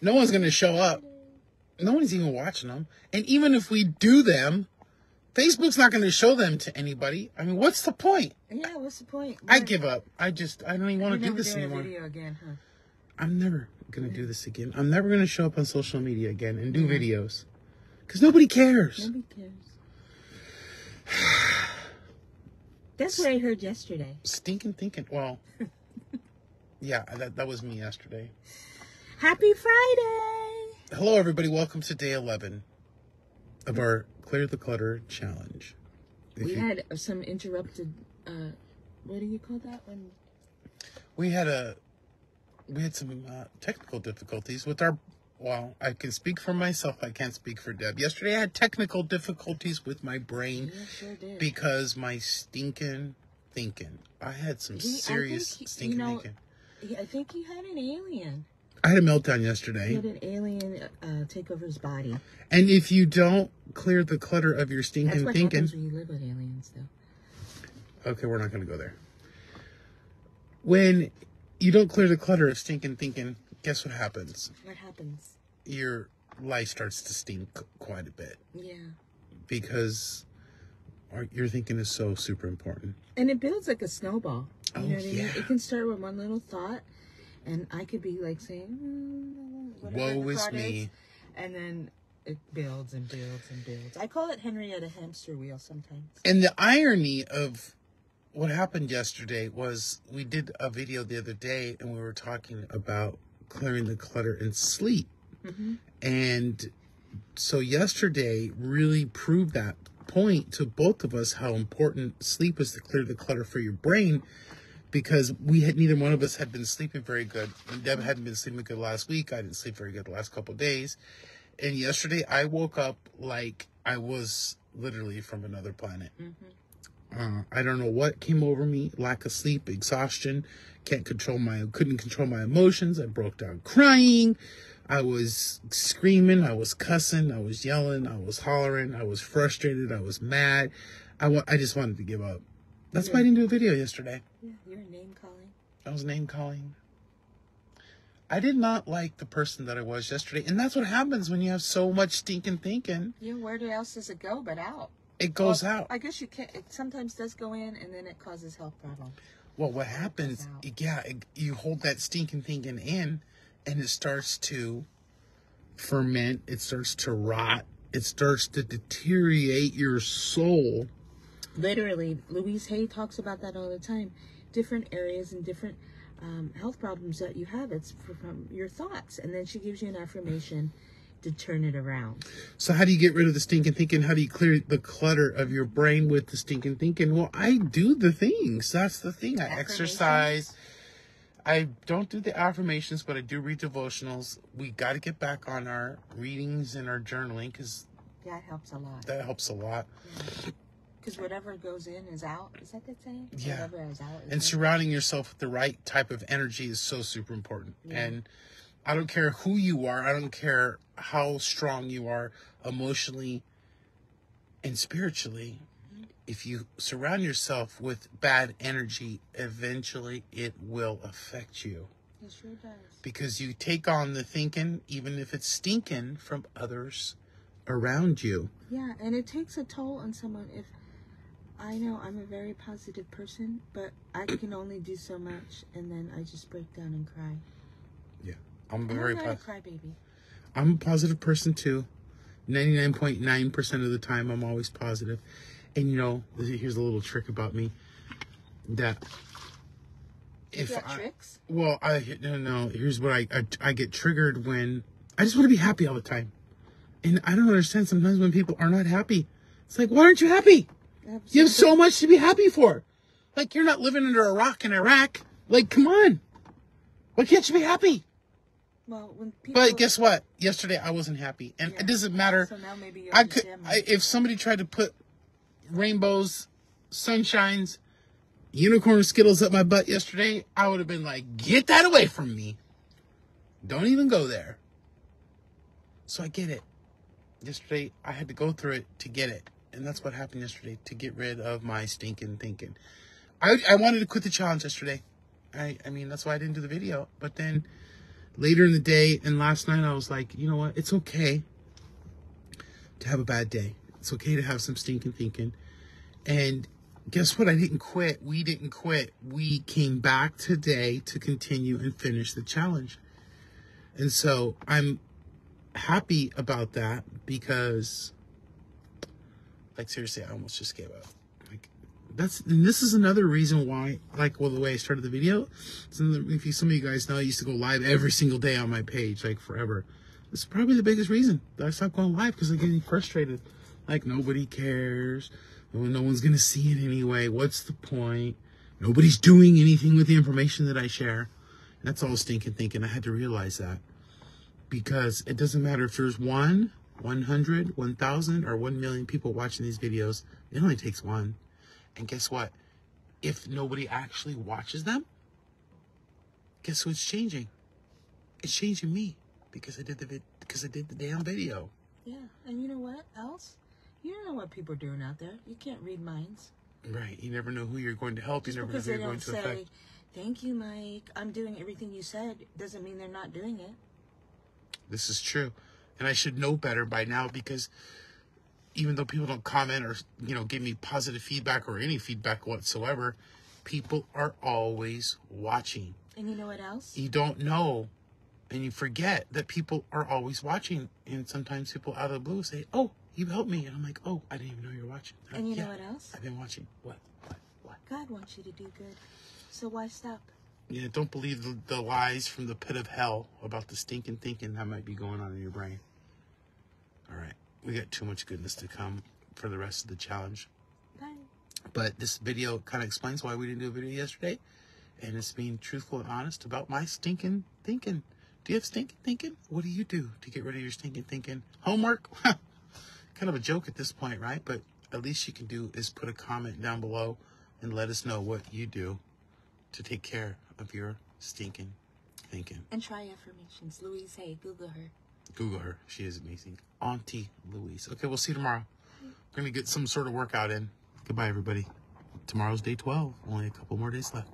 No one's going to show up. No one's even watching them. And even if we do them, Facebook's not going to show them to anybody. I mean, what's the point? Yeah, what's the point? I give up. I don't even want to do this anymore. Video again, huh? I'm never going to do this again. I'm never going to show up on social media again and do videos. Because nobody cares. Nobody cares. That's what I heard yesterday. Stinkin Thinkin. Well, yeah, that was me yesterday. Happy Friday! Hello, everybody. Welcome to day 11 of our Clear the Clutter challenge. We had some interrupted, what do you call that one? We had some technical difficulties with our, well, I can speak for myself. I can't speak for Deb. Yesterday I had technical difficulties with my brain. You sure did. Because my stinking thinking. I had some serious stinking thinking. I think he had an alien. I had a meltdown yesterday. He had an alien take over his body. And if you don't clear the clutter of your stinking That's what thinking... happens when you live with aliens, though. Okay, we're not going to go there. When you don't clear the clutter of stinking thinking, guess what happens? What happens? Your life starts to stink quite a bit. Yeah. Because your thinking is so super important. And it builds like a snowball. You know what I mean? Yeah. It can start with one little thought, and I could be like saying, woe is me. And then it builds and builds and builds. I call it Henrietta hamster wheel sometimes. And the irony of what happened yesterday was we did a video the other day, and we were talking about clearing the clutter in sleep. Mm-hmm. And so yesterday really proved that point to both of us, how important sleep is to clear the clutter for your brain, because neither one of us had been sleeping very good. And Deb hadn't been sleeping good last week. I didn't sleep very good the last couple of days. And yesterday I woke up like I was literally from another planet. Mm-hmm. I don't know what came over me. Lack of sleep, exhaustion, couldn't control my emotions. I broke down crying. I was screaming. I was cussing. I was yelling. I was hollering. I was frustrated. I was mad. I just wanted to give up. That's why I didn't do a video yesterday. Yeah, you were name calling. I was name calling. I did not like the person that I was yesterday. And that's what happens when you have so much stinking thinking. Yeah, where else does it go but out? It goes out. I guess you can't. It sometimes does go in, and then it causes health problems. Well, what happens, you hold that stinking thinking in, and it starts to ferment. It starts to rot. It starts to deteriorate your soul. Literally, Louise Hay talks about that all the time. Different areas and different health problems that you have, it's from your thoughts. And then she gives you an affirmation to turn it around. So how do you get rid of the stinking thinking? How do you clear the clutter of your brain with the stinking thinking? Well, I do the things. That's the thing. I exercise. I don't do the affirmations, but I do read devotionals. We got to get back on our readings and our journaling, because that helps a lot. That helps a lot. Because whatever goes in is out. Is that the saying? Yeah. Whatever is out is and surrounding yourself with the right type of energy is so super important. Yeah. And I don't care who you are. I don't care how strong you are emotionally and spiritually. Mm-hmm. If you surround yourself with bad energy, eventually it will affect you. It sure does. Because you take on the thinking, even if it's stinking, from others around you. Yeah, and it takes a toll on someone. If I know I'm a very positive person, but I can only do so much, and then I just break down and cry. Yeah, I'm not a crybaby. I'm a positive person too. 99.9% of the time, I'm always positive. And you know, here's a little trick about me. That if you got tricks? Well, no. Here's what I get triggered when I just want to be happy all the time. And I don't understand sometimes when people are not happy. It's like, why aren't you happy? Absolutely. You have so much to be happy for. Like, you're not living under a rock in Iraq. Like, come on. Why can't you be happy? Well, when people... But guess what? Yesterday, I wasn't happy. And it doesn't matter. So now maybe you're if somebody tried to put rainbows, sunshines, unicorn Skittles up my butt yesterday, I would have been like, get that away from me. Don't even go there. So I get it. Yesterday, I had to go through it to get it. And that's what happened yesterday, to get rid of my stinking thinking. I wanted to quit the challenge yesterday. I mean, that's why I didn't do the video. But then later in the day and last night, I was like, you know what? It's okay to have a bad day. It's okay to have some stinking thinking. And guess what? I didn't quit. We didn't quit. We came back today to continue and finish the challenge. And so I'm happy about that because, like, seriously, I almost just gave up. Like, and this is another reason why, like, well, the way I started the video, some of you guys know, I used to go live every single day on my page, like, forever. This is probably the biggest reason that I stopped going live, because I'm getting frustrated. Like, nobody cares. No one's going to see it anyway. What's the point? Nobody's doing anything with the information that I share. And that's all stinking thinking. I had to realize that. Because it doesn't matter if there's 1, 100, 1,000, or 1 million people watching these videos. It only takes one. And guess what? If nobody actually watches them, guess what's changing? It's changing me. Because I did the damn video. Yeah, and you know what else? You don't know what people are doing out there. You can't read minds. Right. You never know who you're going to help. Just you never know who you're going to affect. Thank you, Mike. I'm doing everything you said. Doesn't mean they're not doing it. This is true. And I should know better by now, because even though people don't comment or, give me positive feedback or any feedback whatsoever, people are always watching. And you know what else? You don't know. And you forget that people are always watching. And sometimes people out of the blue say, oh, you helped me. And I'm like, oh, I didn't even know you were watching. And you know what else? I've been watching. What? God wants you to do good. So why stop? Yeah, don't believe the lies from the pit of hell about the stinking thinking that might be going on in your brain. All right. We got too much goodness to come for the rest of the challenge. Bye. But this video kind of explains why we didn't do a video yesterday. And it's being truthful and honest about my stinking thinking. Do you have stinking thinking? What do you do to get rid of your stinking thinking? Homework? Kind of a joke at this point, right? But at least you can do is put a comment down below and let us know what you do to take care of your stinking thinking. And try affirmations. Louise Hay, Google her. Google her. She is amazing. Auntie Louise. Okay, we'll see you tomorrow. We're going to get some sort of workout in. Goodbye, everybody. Tomorrow's day 12. Only a couple more days left.